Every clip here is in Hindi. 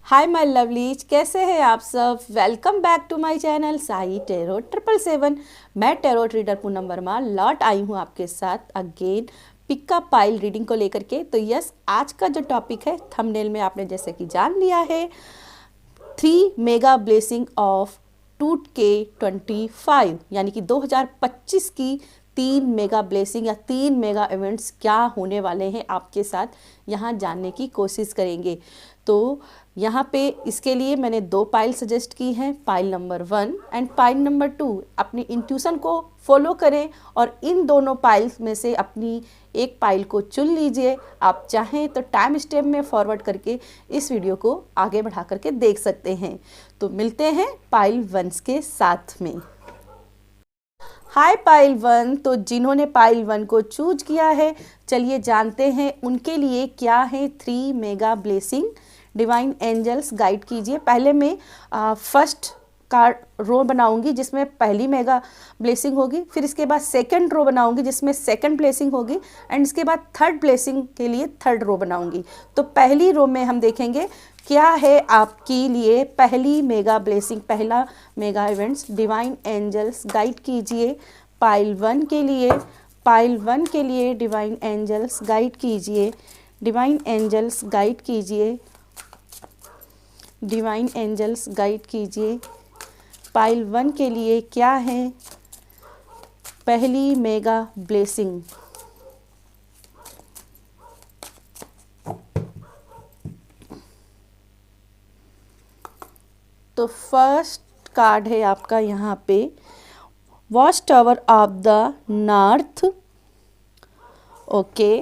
हाय माय लवलीज, कैसे हैं आप सब। Welcome back to my channel Sai tarot 777। मैं टेरो रीडर पूनम वर्मा लौट आई हूँ आपके साथ अगेन पिका पाइल रीडिंग को लेकर के। तो यस, आज का जो टॉपिक है थंबनेल में आपने जैसे कि जान लिया है, 3 मेगा ब्लेसिंग ऑफ 2K25 यानी कि 2025 की 3 मेगा ब्लेसिंग या 3 मेगा इवेंट्स क्या होने वाले हैं आपके साथ, यहाँ जानने की कोशिश करेंगे। तो यहाँ पे इसके लिए मैंने 2 पाइल सजेस्ट की हैं, pile number 1 and pile number 2। अपनी इंट्यूशन को फॉलो करें और इन दोनों पाइल्स में से अपनी एक पाइल को चुन लीजिए। आप चाहें तो टाइम स्टेप में फॉरवर्ड करके इस वीडियो को आगे बढ़ा करके देख सकते हैं। तो मिलते हैं पाइल 1 के साथ में। हाय पाइल 1, तो जिन्होंने पाइल 1 को चूज किया है, चलिए जानते हैं उनके लिए क्या है 3 mega blessing. Divine angels guide कीजिए। पहले मैं फर्स्ट कार्ड रो बनाऊंगी जिसमें पहली मेगा ब्लेसिंग होगी, फिर इसके बाद सेकंड रो बनाऊंगी जिसमें सेकंड ब्लेसिंग होगी एंड इसके बाद थर्ड ब्लेसिंग के लिए थर्ड रो बनाऊंगी। तो पहली रो में हम देखेंगे क्या है आपके लिए पहली मेगा ब्लेसिंग, पहला mega events. Divine angels guide कीजिए पाइल 1 के लिए। पाइल 1 के लिए डिवाइन एंजल्स गाइड कीजिए। डिवाइन एंजल्स गाइड कीजिए। डिवाइन एंजल्स गाइड कीजिए। पाइल 1 के लिए क्या है पहली मेगा ब्लेसिंग। तो फर्स्ट कार्ड है आपका यहाँ पे watch tower of the north. Okay,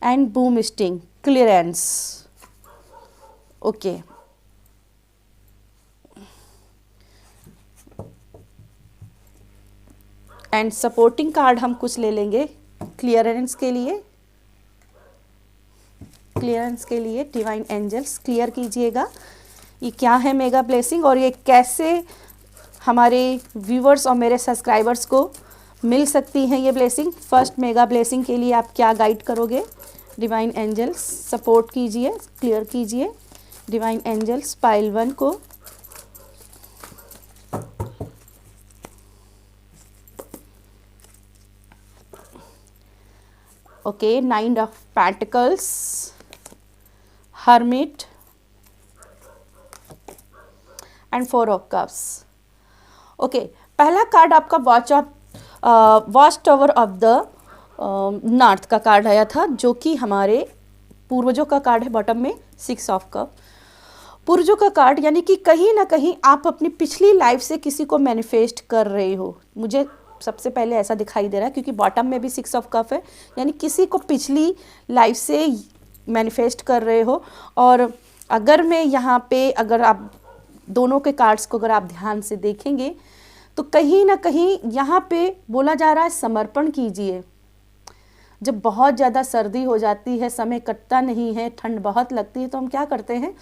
and boom sting clearance. Okay, and supporting card हम कुछ ले लेंगे क्लियरेंस के लिए। क्लियरेंस के लिए डिवाइन एंजल्स क्लियर कीजिएगा ये क्या है मेगा ब्लेसिंग और ये कैसे हमारे व्यूवर्स और मेरे सब्सक्राइबर्स को मिल सकती हैं ये ब्लेसिंग। फर्स्ट मेगा ब्लेसिंग के लिए आप क्या गाइड करोगे। डिवाइन एंजल्स सपोर्ट कीजिए, क्लियर कीजिए डिवाइन एंजल्स पाइल 1 को। Okay, 9 of pentacles, hermit and 4 of cups. Okay, पहला कार्ड आपका watch tower of the north का कार्ड आया था जो कि हमारे पूर्वजों का कार्ड है। बॉटम में 6 ऑफ कप, पूर्वजों का कार्ड, यानी कि कहीं ना कहीं आप अपनी पिछली लाइफ से किसी को मैनिफेस्ट कर रहे हो। मुझे सबसे पहले ऐसा दिखाई दे रहा है क्योंकि बॉटम में भी 6 ऑफ कप है, यानी किसी को पिछली लाइफ से मैनिफेस्ट कर रहे हो। और अगर मैं यहाँ पे अगर आप दोनों के कार्ड्स को अगर आप ध्यान से देखेंगे तो कहीं ना कहीं यहाँ पे बोला जा रहा है समर्पण कीजिए। जब बहुत ज़्यादा सर्दी हो जाती है, समय कटता नहीं है, ठंड बहुत लगती है, तो हम क्या करते हैं,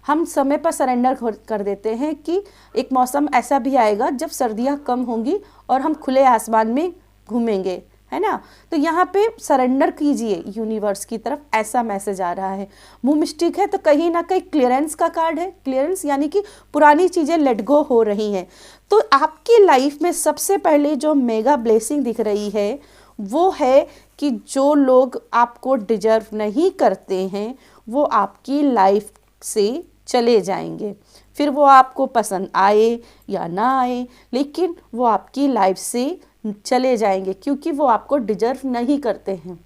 हम समय पर सरेंडर कर देते हैं कि एक मौसम ऐसा भी आएगा जब सर्दियाँ कम होंगी और हम खुले आसमान में घूमेंगे, है ना। तो यहाँ पे सरेंडर कीजिए यूनिवर्स की तरफ, ऐसा मैसेज आ रहा है। मूव मिस्टेक है तो कहीं ना कहीं क्लियरेंस का कार्ड है। क्लियरेंस यानी कि पुरानी चीज़ें लेट गो हो रही हैं। तो आपकी लाइफ में सबसे पहले जो मेगा ब्लेसिंग दिख रही है वो है कि जो लोग आपको डिजर्व नहीं करते हैं वो आपकी लाइफ से चले जाएंगे। फिर वो आपको पसंद आए या ना आए, लेकिन वो आपकी लाइफ से चले जाएंगे क्योंकि वो आपको डिजर्व नहीं करते हैं।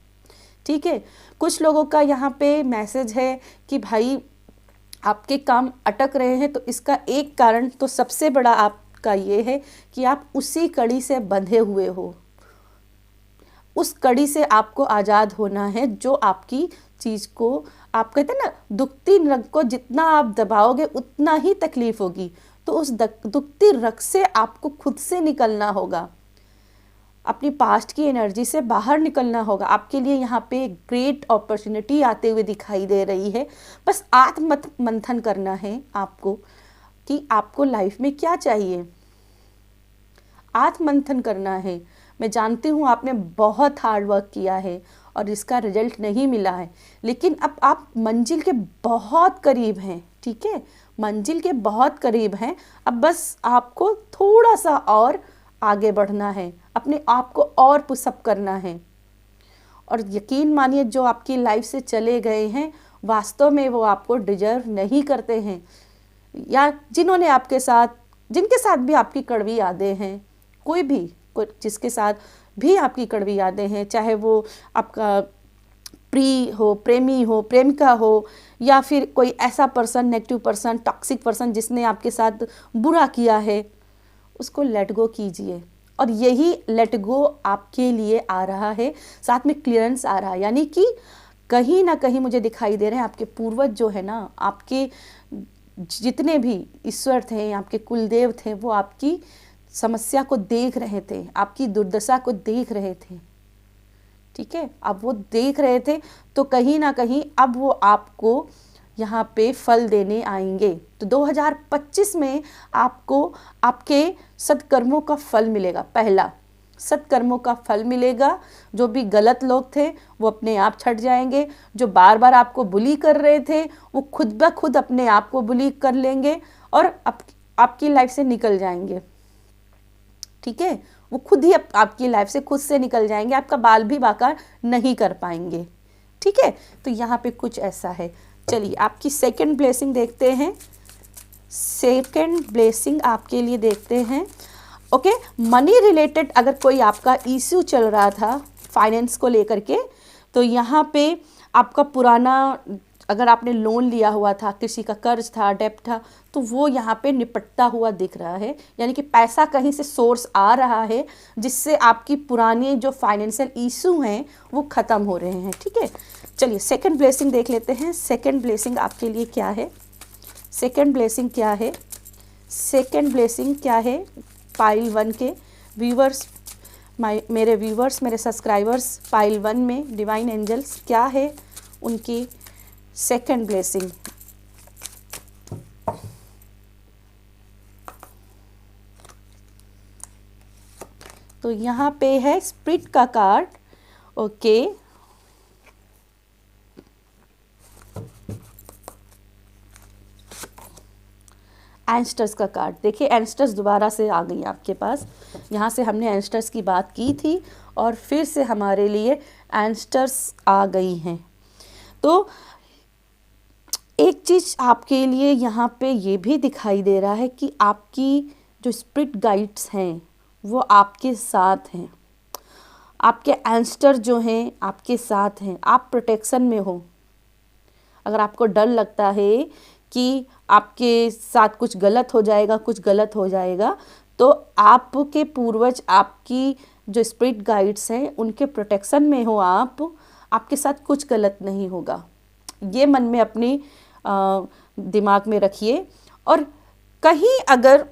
ठीक है, कुछ लोगों का यहाँ पे मैसेज है कि भाई आपके काम अटक रहे हैं, तो इसका एक कारण तो सबसे बड़ा आपका ये है कि आप उसी कड़ी से बंधे हुए हो। उस कड़ी से आपको आज़ाद होना है जो आपकी चीज़ को, आप कहते हैं ना, दुखती रग को जितना आप दबाओगे उतना ही तकलीफ होगी। तो उस दुखती रग से आपको खुद से निकलना होगा, अपनी पास्ट की एनर्जी से बाहर निकलना होगा। आपके लिए यहाँ पे ग्रेट अपॉर्चुनिटी आते हुए दिखाई दे रही है। बस आत्म मंथन करना है आपको कि आपको लाइफ में क्या चाहिए। आत्ममंथन करना है। मैं जानती हूँ आपने बहुत हार्ड वर्क किया है और जिसका रिजल्ट नहीं मिला है, लेकिन अब आप मंजिल के बहुत करीब हैं, ठीक है, मंजिल के बहुत करीब हैं। अब बस आपको थोड़ा सा और आगे बढ़ना है, अपने आप को और पुशअप करना है। और यकीन मानिए जो आपकी लाइफ से चले गए हैं वास्तव में वो आपको डिजर्व नहीं करते हैं, या जिन्होंने आपके साथ, जिनके साथ भी आपकी कड़वी यादें हैं, कोई जिसके साथ भी आपकी कड़वी यादें हैं, चाहे वो आपका प्रेमी हो, प्रेमिका हो, या फिर कोई ऐसा person, negative person, toxic person जिसने आपके साथ बुरा किया है, उसको लेट गो कीजिए। और यही लेट गो आपके लिए आ रहा है, साथ में क्लियरेंस आ रहा है, यानी कि कहीं ना कहीं मुझे दिखाई दे रहे हैं आपके पूर्वज जो है ना, आपके जितने भी ईश्वर थे, आपके कुलदेव थे, वो आपकी समस्या को देख रहे थे, आपकी दुर्दशा को देख रहे थे, ठीक है। अब वो देख रहे थे तो कहीं ना कहीं अब वो आपको यहाँ पे फल देने आएंगे। तो 2025 में आपको आपके सत्कर्मों का फल मिलेगा। पहला, सत्कर्मों का फल मिलेगा। जो भी गलत लोग थे वो अपने आप छट जाएंगे, जो बार बार आपको बुली कर रहे थे वो खुद ब खुद अपने आप को बुली कर लेंगे और आपकी लाइफ से निकल जाएंगे, ठीक है। वो खुद ही आपकी लाइफ से खुद से निकल जाएंगे, आपका बाल भी बाका नहीं कर पाएंगे, ठीक है। तो यहाँ पे कुछ ऐसा है। चलिए आपकी सेकंड ब्लेसिंग देखते हैं। सेकंड ब्लेसिंग आपके लिए देखते हैं। ओके, मनी रिलेटेड अगर कोई आपका इश्यू चल रहा था फाइनेंस को लेकर के, तो यहाँ पे आपका पुराना, अगर आपने लोन लिया हुआ था, किसी का कर्ज था, डेब्ट था, तो वो यहाँ पे निपटता हुआ दिख रहा है। यानी कि पैसा कहीं से सोर्स आ रहा है जिससे आपकी पुरानी जो फाइनेंशियल इशू हैं वो ख़त्म हो रहे हैं, ठीक है। चलिए सेकंड ब्लेसिंग देख लेते हैं। सेकंड ब्लेसिंग आपके लिए क्या है? सेकंड ब्लेसिंग क्या है? सेकंड ब्लेसिंग क्या है? पाइल 1 के व्यूवर्स, मेरे व्यूवर्स, मेरे सब्सक्राइबर्स, पाइल 1 में डिवाइन एंजल्स क्या है उनकी सेकंड ब्लेसिंग? तो यहाँ पे है स्पिरिट का कार्ड, ओके। एंस्टर्स का कार्ड देखिए, एंस्टर्स दोबारा से आ गई आपके पास। यहाँ से हमने एंस्टर्स की बात की थी और फिर से हमारे लिए एंस्टर्स आ गई हैं। तो एक चीज़ आपके लिए यहाँ पे ये भी दिखाई दे रहा है कि आपकी जो स्पिरिट गाइड्स हैं वो आपके साथ हैं, आपके एंस्टर जो हैं आपके साथ हैं, आप प्रोटेक्शन में हो। अगर आपको डर लगता है कि आपके साथ कुछ गलत हो जाएगा, कुछ गलत हो जाएगा, तो आपके पूर्वज, आपकी जो स्पिरिट गाइड्स हैं उनके प्रोटेक्शन में हो आप, आपके साथ कुछ गलत नहीं होगा। ये मन में अपनी दिमाग में रखिए। और कहीं अगर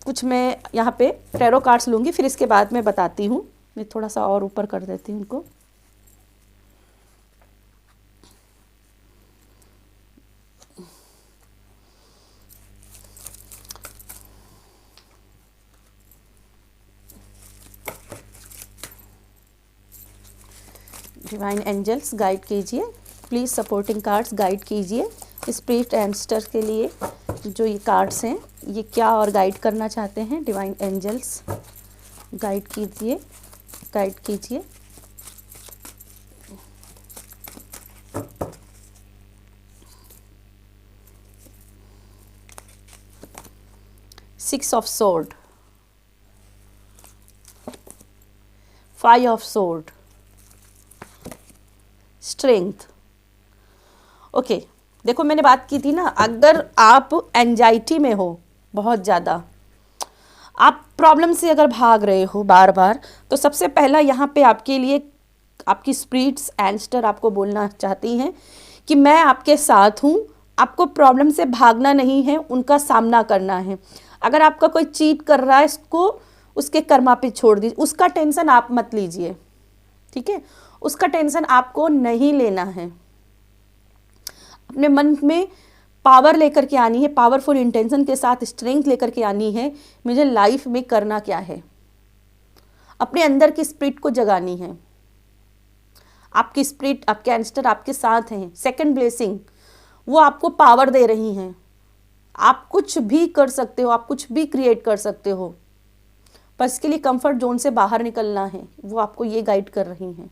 कुछ, मैं यहाँ पे टैरो कार्ड्स लूँगी, फिर इसके बाद मैं बताती हूँ। मैं थोड़ा सा और ऊपर कर देती हूँ उनको। डिवाइन एंजल्स गाइड कीजिए, प्लीज़ सपोर्टिंग कार्ड्स गाइड कीजिए स्पिरिट एंस्टर के लिए। जो ये कार्ड्स हैं ये क्या और गाइड करना चाहते हैं, डिवाइन एंजल्स गाइड कीजिए, गाइड कीजिए। Six of sword, 5 of sword, strength. Okay, देखो मैंने बात की थी ना, अगर आप एंजाइटी में हो बहुत ज़्यादा, आप प्रॉब्लम से अगर भाग रहे हो बार बार, तो सबसे पहला यहाँ पे आपके लिए आपकी स्पिरिट्स एंस्टर आपको बोलना चाहती हैं कि मैं आपके साथ हूँ। आपको प्रॉब्लम से भागना नहीं है, उनका सामना करना है। अगर आपका कोई चीट कर रहा है, इसको उसके कर्मा पे छोड़ दीजिए, उसका टेंशन आप मत लीजिए, ठीक है। उसका टेंशन आपको नहीं लेना है। अपने मन में पावर लेकर के आनी है, पावरफुल इंटेंशन के साथ स्ट्रेंथ लेकर के आनी है। मुझे लाइफ में करना क्या है, अपने अंदर की स्पिरिट को जगानी है। आपकी स्पिरिट, आपके एंसेस्टर आपके साथ हैं। सेकंड ब्लेसिंग, वो आपको पावर दे रही हैं। आप कुछ भी कर सकते हो, आप कुछ भी क्रिएट कर सकते हो, पर इसके लिए कंफर्ट जोन से बाहर निकलना है, वो आपको ये गाइड कर रही हैं।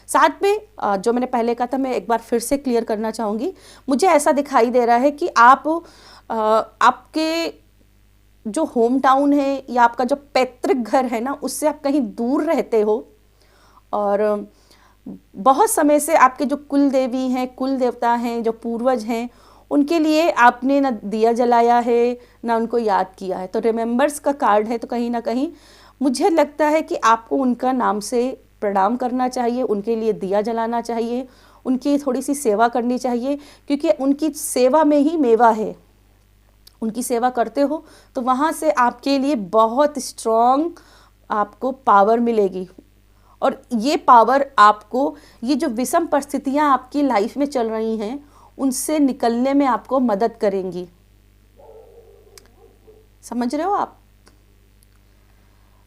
साथ में जो मैंने पहले कहा था, मैं एक बार फिर से क्लियर करना चाहूँगी। मुझे ऐसा दिखाई दे रहा है कि आप आपके जो होम टाउन है या आपका जो पैतृक घर है ना, उससे आप कहीं दूर रहते हो, और बहुत समय से आपके जो कुल देवी हैं, कुल देवता हैं, जो पूर्वज हैं, उनके लिए आपने ना दिया जलाया है, ना उनको याद किया है। तो रिमेंबर्स का कार्ड है, तो कहीं ना कहीं मुझे लगता है कि आपको उनका नाम से प्रणाम करना चाहिए, उनके लिए दिया जलाना चाहिए, उनकी थोड़ी सी सेवा करनी चाहिए, क्योंकि उनकी सेवा में ही मेवा है। उनकी सेवा करते हो तो वहाँ से आपके लिए बहुत स्ट्रॉन्ग आपको पावर मिलेगी, और ये पावर आपको, ये जो विषम परिस्थितियाँ आपकी लाइफ में चल रही हैं, उनसे निकलने में आपको मदद करेंगी। समझ रहे हो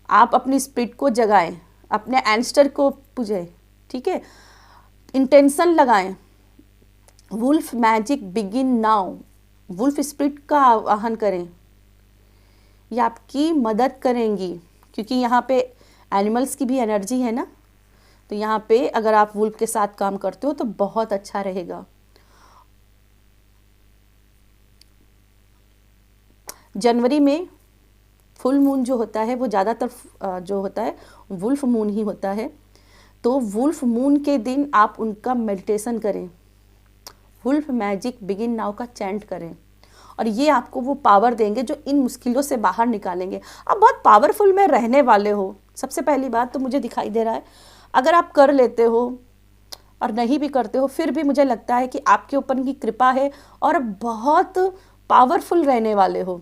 आप अपनी स्पिरिट को जगाएं, अपने एंसेस्टर को पूजें, ठीक है, इंटेंशन लगाएं। Wolf magic begin now, wolf spirit का आवाहन करें, ये आपकी मदद करेंगी, क्योंकि यहाँ पे एनिमल्स की भी एनर्जी है ना, तो यहाँ पे अगर आप वुल्फ के साथ काम करते हो तो बहुत अच्छा रहेगा। जनवरी में फुल मून जो होता है वो ज़्यादातर जो होता है वुल्फ मून ही होता है, तो वुल्फ मून के दिन आप उनका मेडिटेशन करें, वुल्फ मैजिक बिगिन नाउ का चैंट करें, और ये आपको वो पावर देंगे जो इन मुश्किलों से बाहर निकालेंगे। आप बहुत पावरफुल में रहने वाले हो। सबसे पहली बात तो मुझे दिखाई दे रहा है, अगर आप कर लेते हो और नहीं भी करते हो, फिर भी मुझे लगता है कि आपके ऊपर की कृपा है और बहुत पावरफुल रहने वाले हो।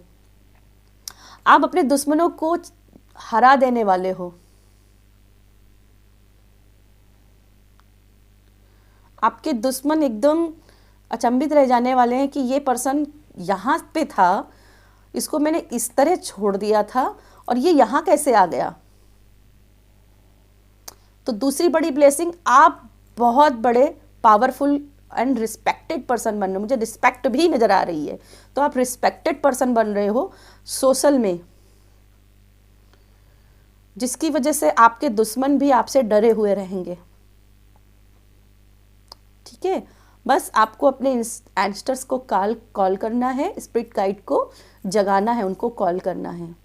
आप अपने दुश्मनों को हरा देने वाले हो। आपके दुश्मन एकदम अचंभित रह जाने वाले हैं कि ये पर्सन यहाँ पे था, इसको मैंने इस तरह छोड़ दिया था और ये यहाँ कैसे आ गया। तो दूसरी बड़ी ब्लेसिंग, आप बहुत बड़े पावरफुल एंड रिस्पेक्टेड पर्सन बन रहे हो। मुझे रिस्पेक्ट भी नज़र आ रही है, तो आप रिस्पेक्टेड पर्सन बन रहे हो सोशल में, जिसकी वजह से आपके दुश्मन भी आपसे डरे हुए रहेंगे। ठीक है, बस आपको अपने एंसेस्टर्स को कॉल करना है, स्पिरिट गाइड को जगाना है, उनको कॉल करना है,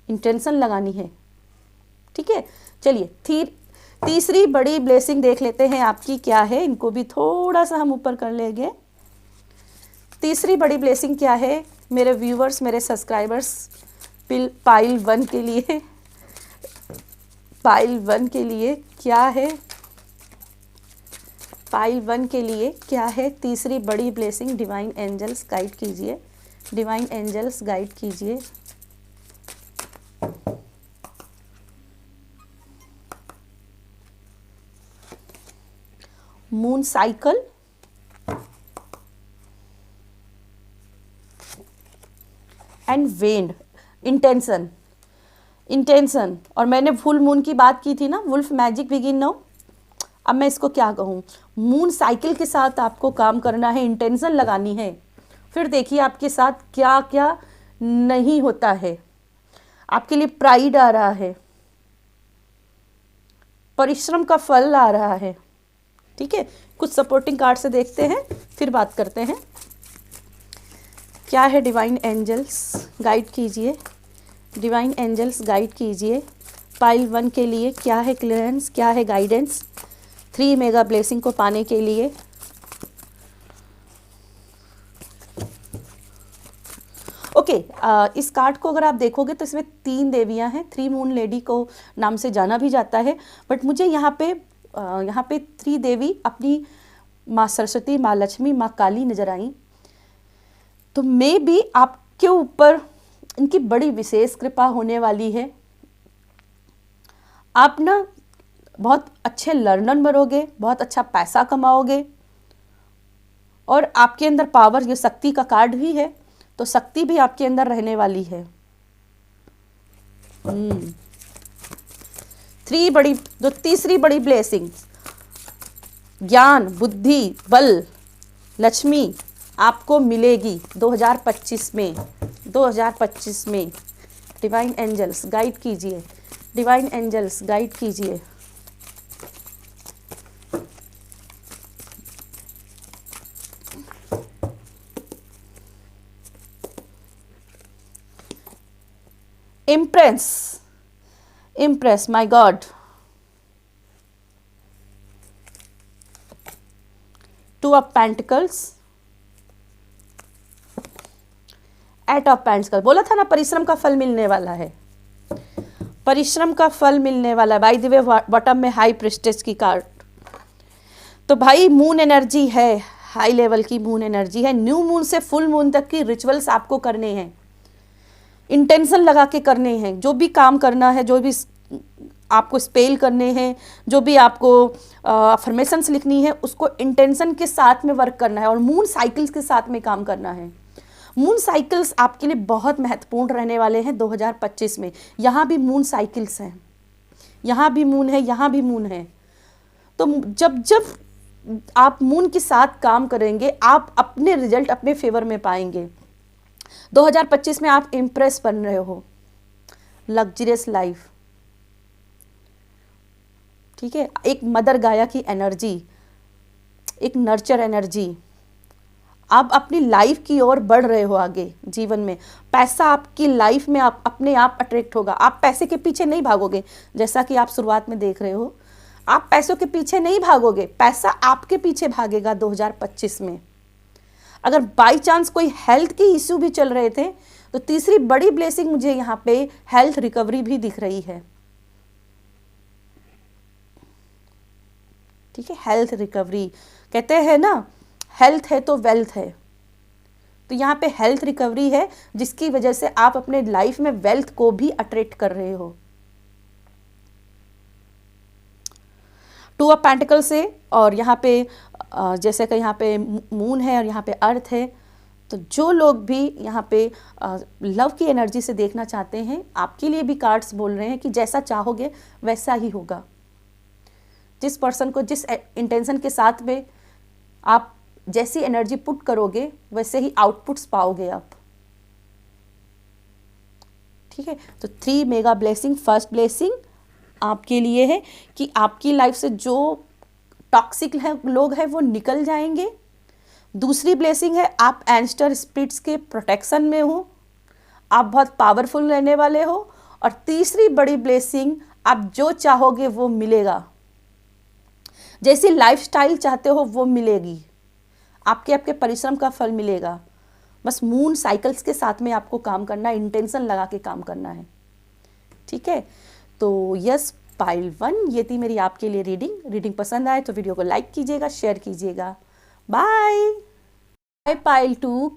इंटेंशन लगानी है। ठीक है, चलिए तीसरी बड़ी ब्लेसिंग देख लेते हैं आपकी क्या है। इनको भी थोड़ा सा हम ऊपर कर लेंगे। तीसरी बड़ी ब्लेसिंग क्या है मेरे व्यूवर्स, मेरे सब्सक्राइबर्स, पाइल 1 के लिए, पाइल 1 के लिए क्या है, पाइल 1 के लिए क्या है तीसरी बड़ी ब्लेसिंग। डिवाइन एंजल्स गाइड कीजिए, डिवाइन एंजल्स गाइड कीजिए। Moon cycle, and wand, intention. और मैंने फुल मून की बात की थी ना, वुल्फ मैजिक बिगिन नाउ। अब मैं इसको क्या कहूँ, मून साइकिल के साथ आपको काम करना है, इंटेंशन लगानी है, फिर देखिए आपके साथ क्या क्या नहीं होता है। आपके लिए प्राइड आ रहा है, परिश्रम का फल आ रहा है। ठीक है, कुछ सपोर्टिंग कार्ड से देखते हैं, फिर बात करते हैं क्या है। डिवाइन एंजल्स गाइड कीजिए, डिवाइन एंजल्स गाइड कीजिए। पाइल 1 के लिए क्या है क्लियरेंस, क्या है गाइडेंस 3 मेगा ब्लेसिंग को पाने के लिए। ओके, इस कार्ड को अगर आप देखोगे तो इसमें 3 देवियां हैं। 3 मून लेडी को नाम से जाना भी जाता है, बट मुझे यहाँ पे 3 देवी अपनी माँ सरस्वती, माँ लक्ष्मी, माँ काली नजर आई। तो मे भी आपके ऊपर इनकी बड़ी विशेष कृपा होने वाली है। आप ना बहुत अच्छे लर्नर बनोगे, बहुत अच्छा पैसा कमाओगे, और आपके अंदर पावर, ये शक्ति का कार्ड भी है, तो शक्ति भी आपके अंदर रहने वाली है। तीसरी बड़ी ब्लेसिंग, ज्ञान, बुद्धि, बल, लक्ष्मी आपको मिलेगी 2025 में। 2025 में डिवाइन एंजल्स गाइड कीजिए, डिवाइन एंजल्स गाइड कीजिए। Impress, impress, my God. Two of Pentacles, Eight of Pentacles। बोला था ना परिश्रम का फल मिलने वाला है, परिश्रम का फल मिलने वाला है। बाय द वे बॉटम में हाई प्रिस्टेस की कार्ड। तो भाई मून एनर्जी है, हाई लेवल की मून एनर्जी है। न्यू मून से फुल मून तक की रिचुअल्स आपको करने हैं, इंटेंशन लगा के करने हैं। जो भी काम करना है, जो भी आपको स्पेल करने हैं, जो भी आपको अफर्मेशंस लिखनी है, उसको इंटेंशन के साथ में वर्क करना है और मून साइकिल्स के साथ में काम करना है। मून साइकिल्स आपके लिए बहुत महत्वपूर्ण रहने वाले हैं 2025 में। यहाँ भी मून साइकिल्स हैं, यहाँ भी मून है, यहाँ भी मून है। तो जब जब आप मून के साथ काम करेंगे, आप अपने रिजल्ट अपने फेवर में पाएंगे। 2025 में आप इम्प्रेस बन रहे हो, लग्जरियस लाइफ, ठीक है। एक मदर गाया की एनर्जी, एक नर्चर एनर्जी। आप अपनी लाइफ की ओर बढ़ रहे हो आगे जीवन में। पैसा आपकी लाइफ में आप अपने आप अट्रैक्ट होगा। आप पैसे के पीछे नहीं भागोगे, जैसा कि आप शुरुआत में देख रहे हो। आप पैसों के पीछे नहीं भागोगे, पैसा आपके पीछे भागेगा 2025 में। अगर बाई चांस कोई हेल्थ की इश्यू भी चल रहे थे, तो तीसरी बड़ी ब्लेसिंग मुझे यहाँ पे हेल्थ रिकवरी भी दिख रही है, ठीक है। हेल्थ रिकवरी, कहते हैं ना हेल्थ है तो वेल्थ है। तो यहाँ पे हेल्थ रिकवरी है, जिसकी वजह से आप अपने लाइफ में वेल्थ को भी अट्रैक्ट कर रहे हो। टू ऑफ पेंटिकल से, और यहाँ पे जैसे कि यहाँ पे मून है और यहाँ पे अर्थ है। तो जो लोग भी यहाँ पे लव की एनर्जी से देखना चाहते हैं, आपके लिए भी कार्ड्स बोल रहे हैं कि जैसा चाहोगे वैसा ही होगा। जिस पर्सन को जिस इंटेंशन के साथ में आप जैसी एनर्जी पुट करोगे, वैसे ही आउटपुट्स पाओगे आप, ठीक है। तो 3 मेगा ब्लेसिंग। फर्स्ट ब्लेसिंग आपके लिए है कि आपकी लाइफ से जो टॉक्सिक लोग हैं वो निकल जाएंगे। दूसरी ब्लेसिंग है आप एंस्टर स्पिरिट्स के प्रोटेक्शन में हो, आप बहुत पावरफुल रहने वाले हो। और तीसरी बड़ी ब्लेसिंग, आप जो चाहोगे वो मिलेगा, जैसी लाइफस्टाइल चाहते हो वो मिलेगी, आपके परिश्रम का फल मिलेगा। बस मून साइकिल्स के साथ में आपको काम करना है, इंटेंशन लगा के काम करना है, ठीक है। तो यस पाइल 1, ये थी मेरी आपके लिए रीडिंग पसंद आए तो वीडियो को लाइक कीजिएगा, शेयर कीजिएगा। बाय। पाइल 2,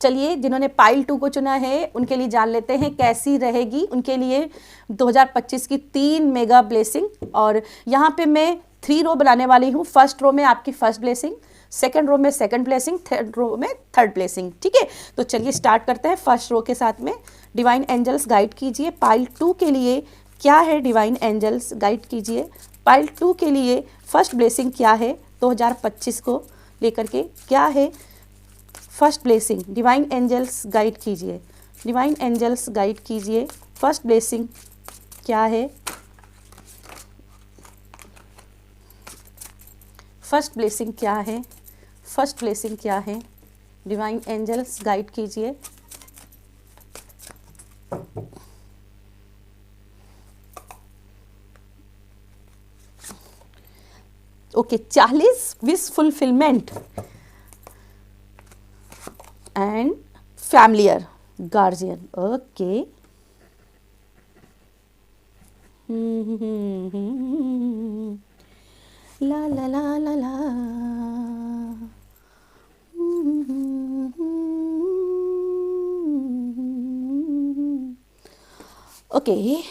चलिए जिन्होंने पाइल 2 को चुना है उनके लिए जान लेते हैं कैसी रहेगी उनके लिए 2025 की 3 मेगा ब्लेसिंग। और यहाँ पे मैं 3 रो बनाने वाली हूँ। फर्स्ट रो में आपकी फर्स्ट ब्लेसिंग, सेकंड रो में सेकंड ब्लेसिंग, थर्ड रो में थर्ड ब्लेसिंग, ठीक है। तो चलिए स्टार्ट करते हैं फर्स्ट रो के साथ में। डिवाइन एंजल्स गाइड कीजिए पाइल 2 के लिए क्या है, डिवाइन एंजल्स गाइड कीजिए पाइल 2 के लिए फर्स्ट ब्लेसिंग क्या है, 2025 को लेकर के क्या है first blessing. Divine angels guide कीजिए, डिवाइन एंजल्स गाइड कीजिए फर्स्ट ब्लेसिंग क्या है, फर्स्ट ब्लेसिंग क्या है, फर्स्ट ब्लेसिंग क्या है। डिवाइन एंजल्स गाइड कीजिए। Okay 40 wish fulfilment and familiar guardian. Okay ला ला ला ला ला। ओके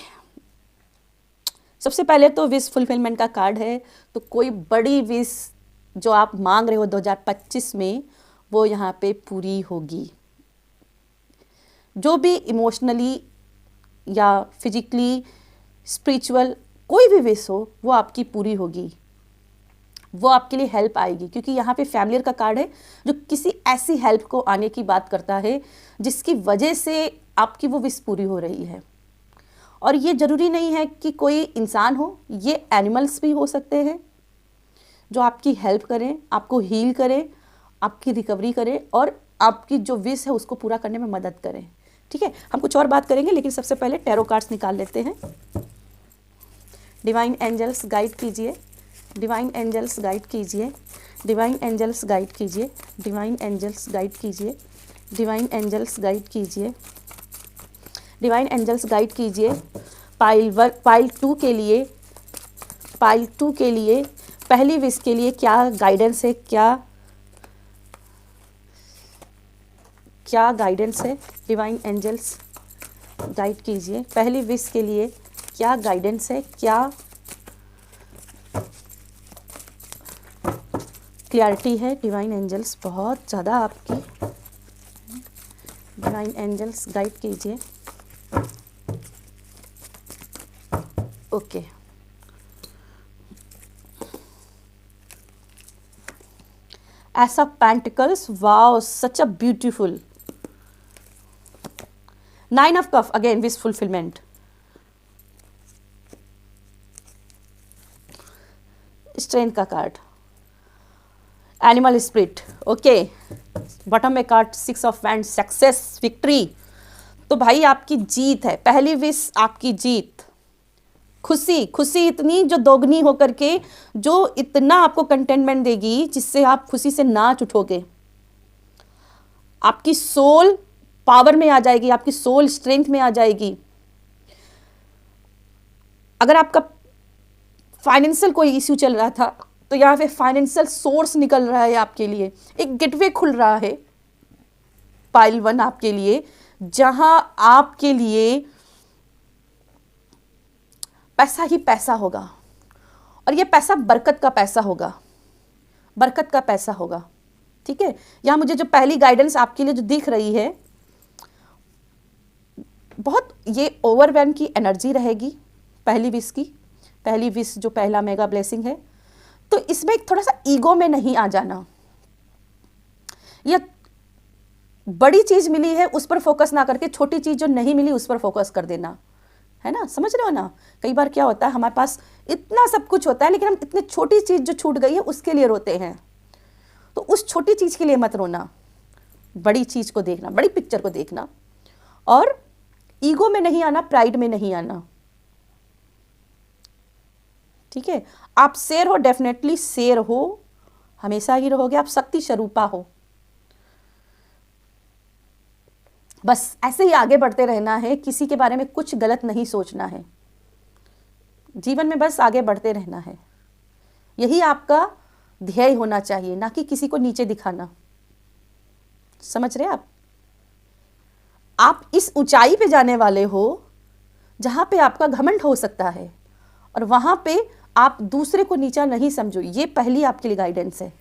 सबसे पहले तो विश फुलफिलमेंट का कार्ड है। तो कोई बड़ी विश जो आप मांग रहे हो 2025 में वो यहाँ पे पूरी होगी। जो भी इमोशनली या फिजिकली स्पिरिचुअल कोई भी विश हो वो आपकी पूरी होगी। वो आपके लिए हेल्प आएगी, क्योंकि यहाँ पे फैमिलियर का कार्ड है जो किसी ऐसी हेल्प को आने की बात करता है जिसकी वजह से आपकी वो विश पूरी हो रही है। और ये ज़रूरी नहीं है कि कोई इंसान हो, ये एनिमल्स भी हो सकते हैं जो आपकी हेल्प करें, आपको हील करें, आपकी रिकवरी करें और आपकी जो विश है उसको पूरा करने में मदद करें। ठीक है, हम कुछ और बात करेंगे, लेकिन सबसे पहले टैरो कार्ड्स निकाल लेते हैं। डिवाइन एंजल्स गाइड कीजिए, डिवाइन एंजल्स गाइड कीजिए, डिवाइन एंजल्स गाइड कीजिए, डिवाइन एंजल्स गाइड कीजिए, डिवाइन एंजल्स गाइड कीजिए, डिवाइन एंजल्स गाइड कीजिए। पाइल 2 के लिए, पाइल 2 के लिए पहली विश के लिए क्या गाइडेंस है, क्या गाइडेंस है? डिवाइन एंजल्स गाइड कीजिए, पहली विश के लिए क्या गाइडेंस है, क्या क्लैरिटी है? डिवाइन एंजल्स बहुत ज़्यादा आपकी, डिवाइन एंजल्स गाइड कीजिए। Okay, ace of pentacles, wow such a beautiful. 9 of cup, again wish fulfilment. Strength का card, animal spirit. Okay, bottom में card 6 of wand, success, victory. तो भाई आपकी जीत है, पहली विश आपकी जीत, खुशी, खुशी इतनी जो दोगुनी होकर के, जो इतना आपको कंटेनमेंट देगी जिससे आप खुशी से नाच उठोगे। आपकी सोल पावर में आ जाएगी, आपकी सोल स्ट्रेंथ में आ जाएगी। अगर आपका फाइनेंशियल कोई इश्यू चल रहा था तो यहाँ पे फाइनेंशियल सोर्स निकल रहा है आपके लिए, एक गेटवे खुल रहा है पाइल 1 आपके लिए, जहां आपके लिए पैसा ही पैसा होगा और ये पैसा बरकत का पैसा होगा, बरकत का पैसा होगा। ठीक है, यहाँ मुझे जो पहली गाइडेंस आपके लिए जो दिख रही है, बहुत ये ओवरवेल्म की एनर्जी रहेगी पहली विश की, पहली विश जो पहला मेगा ब्लेसिंग है। तो इसमें एक थोड़ा सा ईगो में नहीं आ जाना, या बड़ी चीज मिली है उस पर फोकस ना करके छोटी चीज जो नहीं मिली उस पर फोकस कर देना, है ना, समझ रहे हो ना। कई बार क्या होता है, हमारे पास इतना सब कुछ होता है लेकिन हम इतनी छोटी चीज जो छूट गई है उसके लिए रोते हैं। तो उस छोटी चीज के लिए मत रोना, बड़ी चीज को देखना, बड़ी पिक्चर को देखना, और ईगो में नहीं आना, प्राइड में नहीं आना। ठीक है, आप शेर हो, डेफिनेटली शेर हो, हमेशा ही रहोगे, आप शक्ति स्वरूपा हो। बस ऐसे ही आगे बढ़ते रहना है, किसी के बारे में कुछ गलत नहीं सोचना है, जीवन में बस आगे बढ़ते रहना है, यही आपका ध्येय होना चाहिए, ना कि किसी को नीचे दिखाना। समझ रहे आप इस ऊंचाई पे जाने वाले हो जहां पे आपका घमंड हो सकता है, और वहां पे आप दूसरे को नीचा नहीं समझो। ये पहली आपके लिए गाइडेंस है,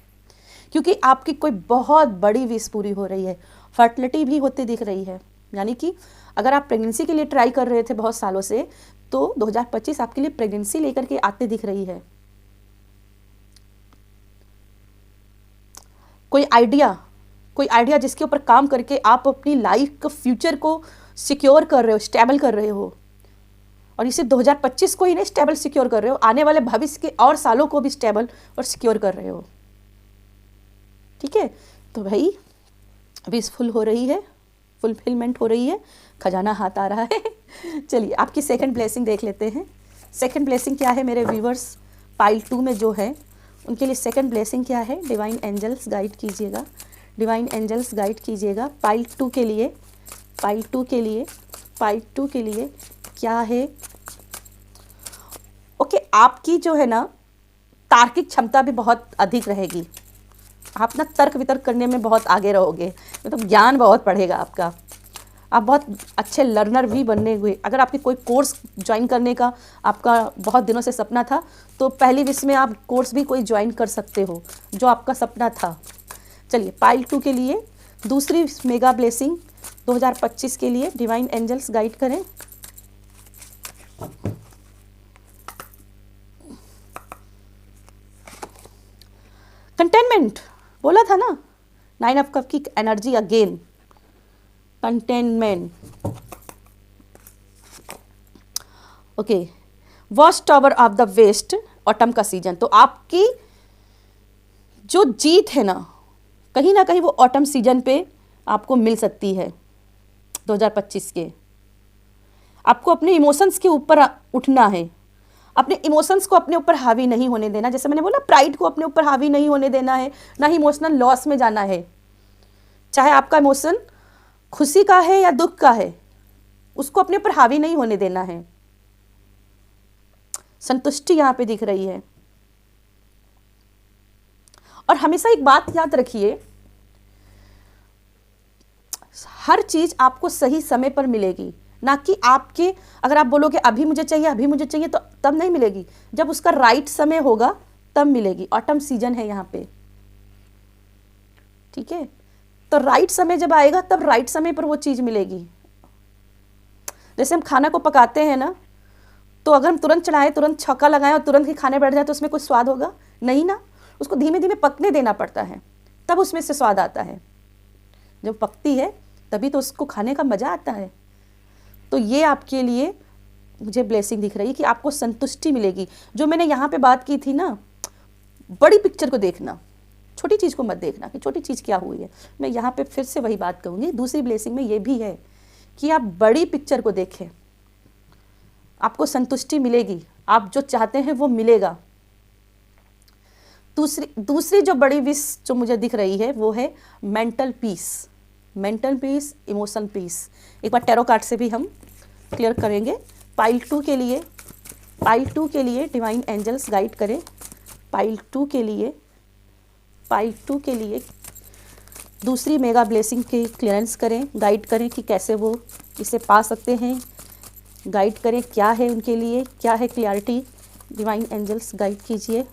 क्योंकि आपकी कोई बहुत बड़ी विश पूरी हो रही है, फर्टिलिटी भी होती दिख रही है। यानी कि अगर आप प्रेगनेंसी के लिए ट्राई कर रहे थे बहुत सालों से, तो 2025 आपके लिए प्रेगनेंसी लेकर के आते दिख रही है। कोई आइडिया जिसके ऊपर काम करके आप अपनी लाइफ का फ्यूचर को सिक्योर कर रहे हो, स्टेबल कर रहे हो, और इसे 2025 को ही नहीं स्टेबल सिक्योर कर रहे हो, आने वाले भविष्य के और सालों को भी स्टेबल और सिक्योर कर रहे हो। ठीक है, तो भाई विशफुल हो रही है, फुलफिलमेंट हो रही है, खजाना हाथ आ रहा है। चलिए आपकी सेकंड ब्लेसिंग देख लेते हैं। सेकंड ब्लेसिंग क्या है मेरे व्यूवर्स, पाइल 2 में जो है उनके लिए सेकंड ब्लेसिंग क्या है? डिवाइन एंजल्स गाइड कीजिएगा, डिवाइन एंजल्स गाइड कीजिएगा पाइल 2 के लिए, पाइल 2 के लिए, पाइल 2 के लिए क्या है? ओके, आपकी जो है ना तार्किक क्षमता भी बहुत अधिक रहेगी, आप ना तर्क वितर्क करने में बहुत आगे रहोगे, मतलब ज्ञान बहुत बढ़ेगा आपका, आप बहुत अच्छे लर्नर भी बनने हुए। अगर आपके कोई कोर्स ज्वाइन करने का आपका बहुत दिनों से सपना था, तो पहली विश में आप कोर्स भी कोई ज्वाइन कर सकते हो जो आपका सपना था। चलिए पाइल 2 के लिए दूसरी मेगा ब्लेसिंग 2025 के लिए डिवाइन एंजल्स गाइड करें। कंटेनमेंट बोला था ना, 9 ऑफ कप की energy again, containment. Okay, watch tower of the west, autumn का सीजन। तो आपकी जो जीत है ना कहीं वो ऑटम सीजन पे आपको मिल सकती है 2025 के। आपको अपने इमोशंस के ऊपर उठना है, अपने इमोशंस को अपने ऊपर हावी नहीं होने देना। जैसे मैंने बोला, प्राइड को अपने ऊपर हावी नहीं होने देना है, ना ही इमोशनल लॉस में जाना है। चाहे आपका इमोशन खुशी का है या दुख का है, उसको अपने ऊपर हावी नहीं होने देना है। संतुष्टि यहाँ पे दिख रही है। और हमेशा एक बात याद रखिए, हर चीज आपको सही समय पर मिलेगी, ना कि आपके, अगर आप बोलोगे अभी मुझे चाहिए तो तब नहीं मिलेगी। जब उसका राइट समय होगा तब मिलेगी। ऑटम सीजन है यहाँ पे, ठीक है। तो राइट समय जब आएगा तब राइट समय पर वो चीज मिलेगी। जैसे हम खाना को पकाते हैं ना, तो अगर हम तुरंत चढ़ाएं, तुरंत छौंका लगाएं और तुरंत ही खाने बैठ जाए तो उसमें कुछ स्वाद होगा नहीं ना। उसको धीमे धीमे पकने देना पड़ता है, तब उसमें से स्वाद आता है। जब पकती है तभी तो उसको खाने का मजा आता है। तो ये आपके लिए मुझे ब्लेसिंग दिख रही है कि आपको संतुष्टि मिलेगी। जो मैंने यहाँ पे बात की थी ना, बड़ी पिक्चर को देखना, छोटी चीज़ को मत देखना कि छोटी चीज़ क्या हुई है। मैं यहाँ पे फिर से वही बात कहूँगी, दूसरी ब्लेसिंग में ये भी है कि आप बड़ी पिक्चर को देखें, आपको संतुष्टि मिलेगी, आप जो चाहते हैं वो मिलेगा। दूसरी जो बड़ी विश जो मुझे दिख रही है वो है मेंटल पीस, इमोशन पीस। एक बार टैरो कार्ड से भी हम क्लियर करेंगे। पाइल 2 के लिए डिवाइन एंजल्स गाइड करें। पाइल 2 के लिए दूसरी मेगा ब्लेसिंग की क्लियरेंस करें, गाइड करें कि कैसे वो इसे पा सकते हैं, गाइड करें क्या है उनके लिए, क्या है क्लियरिटी। डिवाइन एंजल्स गाइड कीजिए।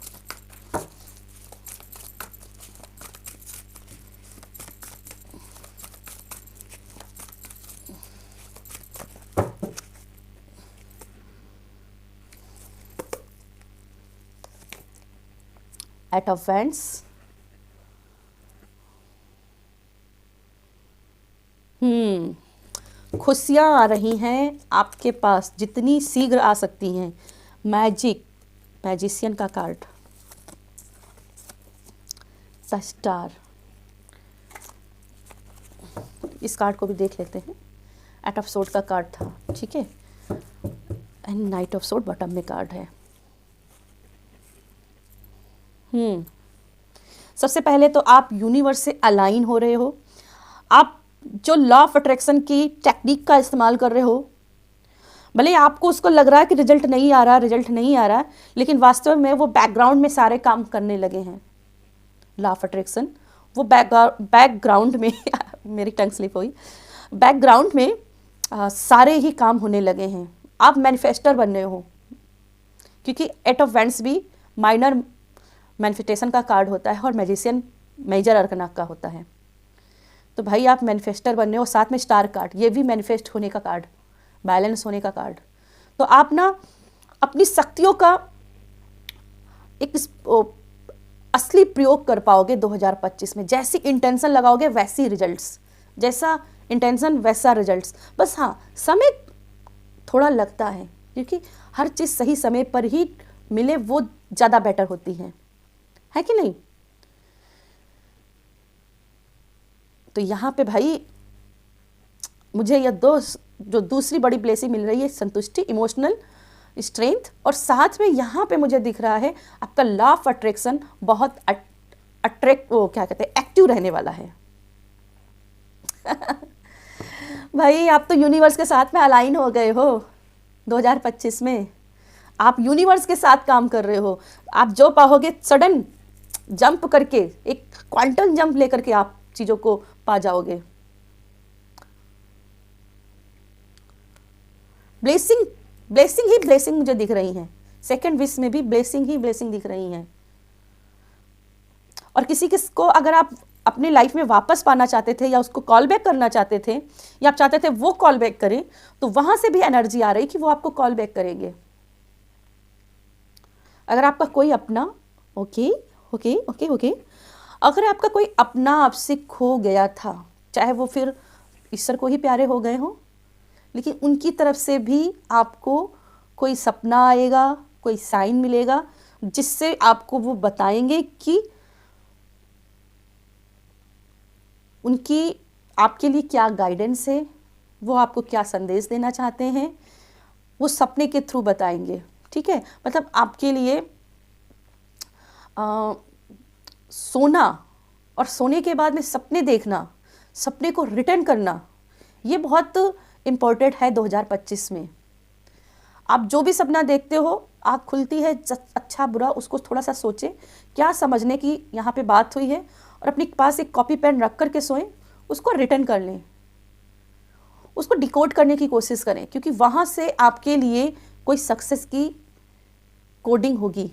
एट ऑफ वैंड्स, खुशियाँ आ रही हैं आपके पास, जितनी शीघ्र आ सकती हैं। मैजिशियन का कार्ड, द स्टार, इस कार्ड को भी देख लेते हैं। एट ऑफ सोर्ड का कार्ड था, ठीक है, and night of sword bottom में कार्ड है। सबसे पहले तो आप यूनिवर्स से अलाइन हो रहे हो। आप जो लॉ ऑफ अट्रैक्शन की टेक्निक का इस्तेमाल कर रहे हो, भले आपको उसको लग रहा है कि रिजल्ट नहीं आ रहा, लेकिन वास्तव में वो बैकग्राउंड में सारे काम करने लगे हैं। लॉ ऑफ अट्रैक्शन वो बैकग्राउंड में मेरी टंग स्लिप हुई, बैकग्राउंड में सारे ही काम होने लगे हैं। आप मैनिफेस्टर बन रहे हो, क्योंकि एट ऑफ वैंड्स भी माइनर मैनिफेस्टेशन का कार्ड होता है और मैजिशियन मेजर अर्कना का होता है। तो भाई आप मैनिफेस्टर बन रहे हो। साथ में स्टार कार्ड, ये भी मैनिफेस्ट होने का कार्ड, बैलेंस होने का कार्ड। तो आप ना अपनी शक्तियों का एक असली प्रयोग कर पाओगे 2025 में। जैसी इंटेंशन लगाओगे वैसी रिजल्ट्स, जैसा इंटेंशन वैसा रिजल्ट्स। बस हाँ, समय थोड़ा लगता है, क्योंकि हर चीज़ सही समय पर ही मिले वो ज़्यादा बेटर होती है कि नहीं। तो यहाँ पे भाई मुझे यह जो दूसरी बड़ी ब्लेसिंग मिल रही है, संतुष्टि, इमोशनल स्ट्रेंथ, और साथ में यहाँ पे मुझे दिख रहा है आपका लॉ ऑफ अट्रैक्शन बहुत एक्टिव रहने वाला है। भाई आप तो यूनिवर्स के साथ में अलाइन हो गए हो 2025 में। आप यूनिवर्स के साथ काम कर रहे हो। आप जो पाओगे सडन जंप करके, एक क्वांटम जंप लेकर के आप चीज़ों को पा जाओगे। ब्लेसिंग मुझे दिख रही हैं। सेकंड विश में भी ब्लेसिंग दिख रही हैं। और किसी को अगर आप अपने लाइफ में वापस पाना चाहते थे या उसको कॉल बैक करना चाहते थे, या आप चाहते थे वो कॉल बैक करें, तो वहां से भी एनर्जी आ रही कि वो आपको कॉल बैक करेंगे। अगर आपका कोई अपना ओके ओके ओके। अगर आपका कोई अपना आपसे खो गया था, चाहे वो फिर ईश्वर को ही प्यारे हो गए हों, लेकिन उनकी तरफ से भी आपको कोई सपना आएगा, कोई साइन मिलेगा जिससे आपको वो बताएंगे कि उनकी आपके लिए क्या गाइडेंस है, वो आपको क्या संदेश देना चाहते हैं, वो सपने के थ्रू बताएंगे। ठीक है, मतलब आपके लिए सोना और सोने के बाद में सपने देखना, सपने को रिटर्न करना, ये बहुत इम्पोर्टेंट है 2025 में। आप जो भी सपना देखते हो, आँख खुलती है, अच्छा बुरा उसको थोड़ा सा सोचें, क्या समझने की यहाँ पे बात हुई है, और अपने पास एक कॉपी पेन रख कर के सोएं, उसको रिटर्न कर लें, उसको डिकोड करने की कोशिश करें, क्योंकि वहाँ से आपके लिए कोई सक्सेस की कोडिंग होगी।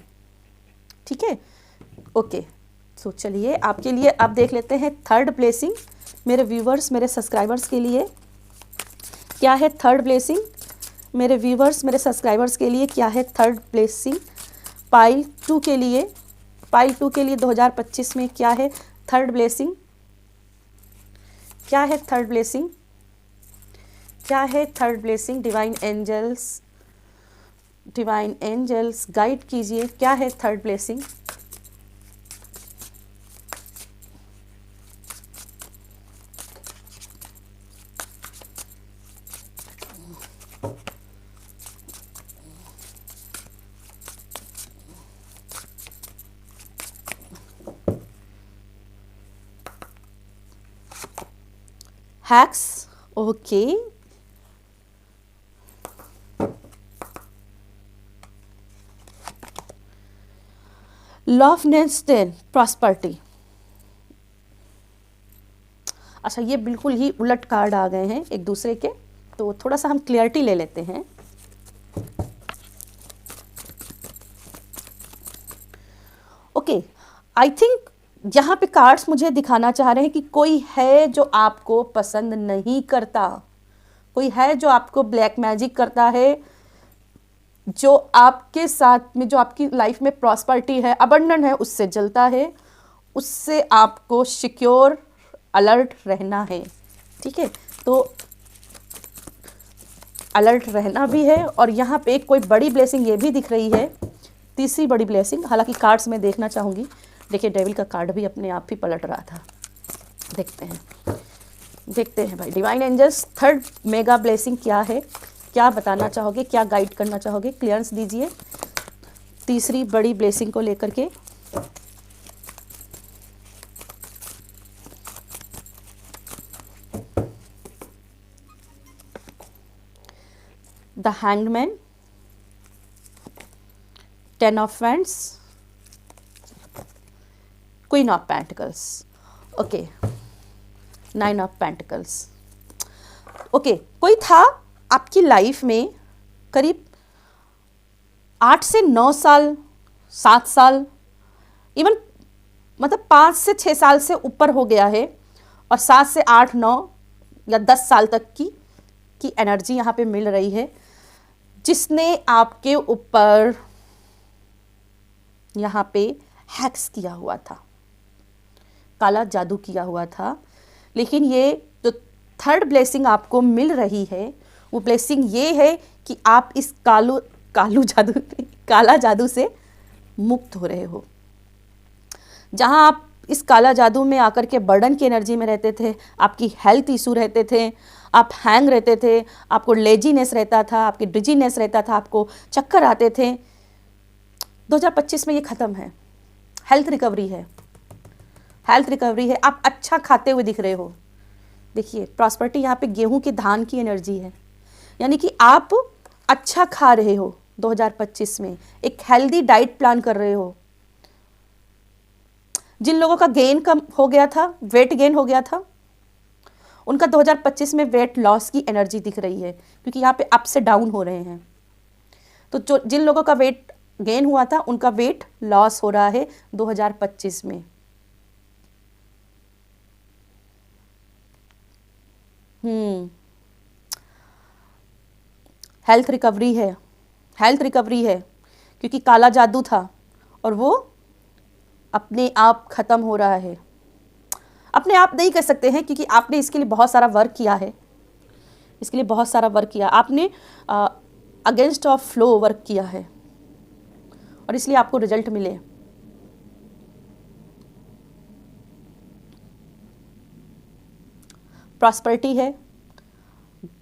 ठीक है, ओके। सो चलिए आपके लिए अब देख लेते हैं थर्ड ब्लेसिंग। मेरे व्यूवर्स, मेरे सब्सक्राइबर्स के लिए क्या है थर्ड ब्लेसिंग? मेरे व्यूवर्स, मेरे सब्सक्राइबर्स के लिए क्या है थर्ड ब्लेसिंग? पाइल 2 के लिए, पाइल 2 के लिए 2025 में क्या है थर्ड ब्लेसिंग? क्या है थर्ड ब्लेसिंग? क्या है third blessing? Divine angels, divine angels guide कीजिए, क्या है third blessing? Hacks, okay. Loveliness then prosperity. अच्छा, ये बिल्कुल ही उलट कार्ड आ गए हैं एक दूसरे के, तो थोड़ा सा हम क्लियरिटी ले लेते हैं। ओके, आई थिंक यहाँ पे कार्ड्स मुझे दिखाना चाह रहे हैं कि कोई है जो आपको पसंद नहीं करता, कोई है जो आपको ब्लैक मैजिक करता है, जो आपके साथ में, जो आपकी लाइफ में प्रॉस्पर्टी है, अबंडन है, उससे जलता है, उससे आपको सिक्योर अलर्ट रहना है। ठीक है, तो अलर्ट रहना भी है, और यहाँ पे कोई बड़ी ब्लेसिंग ये भी दिख रही है, तीसरी बड़ी ब्लेसिंग। हालांकि कार्ड्स में देखना चाहूँगी, देखिए डेविल का कार्ड भी अपने आप ही पलट रहा था। देखते हैं, देखते हैं भाई, divine angels third mega blessing क्या है, क्या बताना चाहोगे, क्या गाइड करना चाहोगे, क्लियरेंस दीजिए तीसरी बड़ी ब्लेसिंग को लेकर के। The hangman, 10 of wands, queen of pentacles, okay, 9 of pentacles. Okay, कोई था आपकी लाइफ में करीब 8 से 9 साल, 7 साल, इवन मतलब 5 से 6 साल से ऊपर हो गया है, और 7 से 8, 9 या 10 साल तक की एनर्जी यहाँ पे मिल रही है, जिसने आपके ऊपर यहाँ पे हैक्स किया हुआ था, काला जादू किया हुआ था। लेकिन ये जो थर्ड ब्लेसिंग आपको मिल रही है, वो ब्लेसिंग ये है कि आप इस काला जादू से मुक्त हो रहे हो। जहां आप इस काला जादू में आकर के बर्डन की एनर्जी में रहते थे, आपकी हेल्थ इशू रहते थे, आप हैंग रहते थे, आपको लेजीनेस रहता था, आपकी डिजीनेस रहता था, आपको चक्कर आते थे, 2025 में ये ख़त्म है। हेल्थ रिकवरी है, हेल्थ रिकवरी है। आप अच्छा खाते हुए दिख रहे हो। देखिए प्रॉस्पर्टी यहाँ पे गेहूं की धान की एनर्जी है, यानी कि आप अच्छा खा रहे हो 2025 में, एक हेल्दी डाइट प्लान कर रहे हो। जिन लोगों का गेन कम हो गया था, वेट गेन हो गया था, उनका 2025 में वेट लॉस की एनर्जी दिख रही है, क्योंकि यहाँ पे अप से डाउन हो रहे हैं। तो जो जिन लोगों का वेट गेन हुआ था, उनका वेट लॉस हो रहा है 2025 में। हेल्थ रिकवरी है, हेल्थ रिकवरी है, क्योंकि काला जादू था और वो अपने आप ख़त्म हो रहा है। अपने आप नहीं कर सकते हैं क्योंकि आपने इसके लिए बहुत सारा वर्क किया है, इसके लिए बहुत सारा वर्क किया आपने, अगेंस्ट ऑफ फ्लो वर्क किया है और इसलिए आपको रिजल्ट मिले। प्रॉस्पेरिटी है,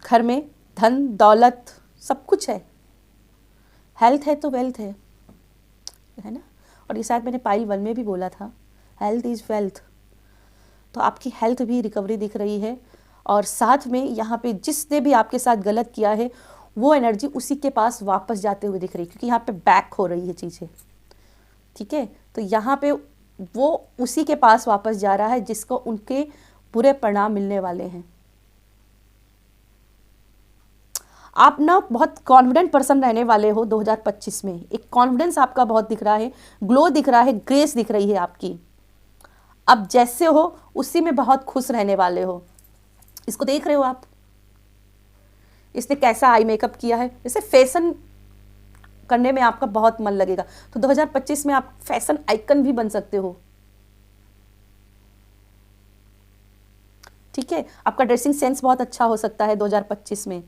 घर में धन दौलत सब कुछ है, हेल्थ है तो वेल्थ है ना। और ये शायद मैंने पाइल 1 में भी बोला था, हेल्थ इज़ वेल्थ। तो आपकी हेल्थ भी रिकवरी दिख रही है और साथ में यहाँ पे जिसने भी आपके साथ गलत किया है वो एनर्जी उसी के पास वापस जाते हुए दिख रही है, क्योंकि यहाँ पे बैक हो रही है चीज़ें, ठीक है। तो यहाँ पे वो उसी के पास वापस जा रहा है जिसको उनके बुरे परिणाम मिलने वाले हैं। आप ना बहुत कॉन्फिडेंट पर्सन रहने वाले हो 2025 में। एक कॉन्फिडेंस आपका बहुत दिख रहा है, ग्लो दिख रहा है, ग्रेस दिख रही है आपकी। अब जैसे हो उसी में बहुत खुश रहने वाले हो। इसको देख रहे हो आप, इसने कैसा आई मेकअप किया है, इसे फैशन करने में आपका बहुत मन लगेगा। तो 2025 में आप फैशन आइकन भी बन सकते हो, ठीक है। आपका ड्रेसिंग सेंस बहुत अच्छा हो सकता है 2025 में।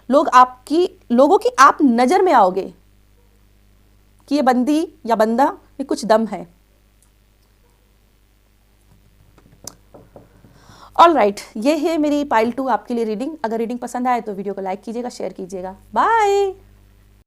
लोगों की आप नज़र में आओगे कि ये बंदी या बंदा में कुछ दम है। ऑल राइट, ये है मेरी पाइल 2 आपके लिए रीडिंग। अगर रीडिंग पसंद आए तो वीडियो को लाइक कीजिएगा, शेयर कीजिएगा। बाय।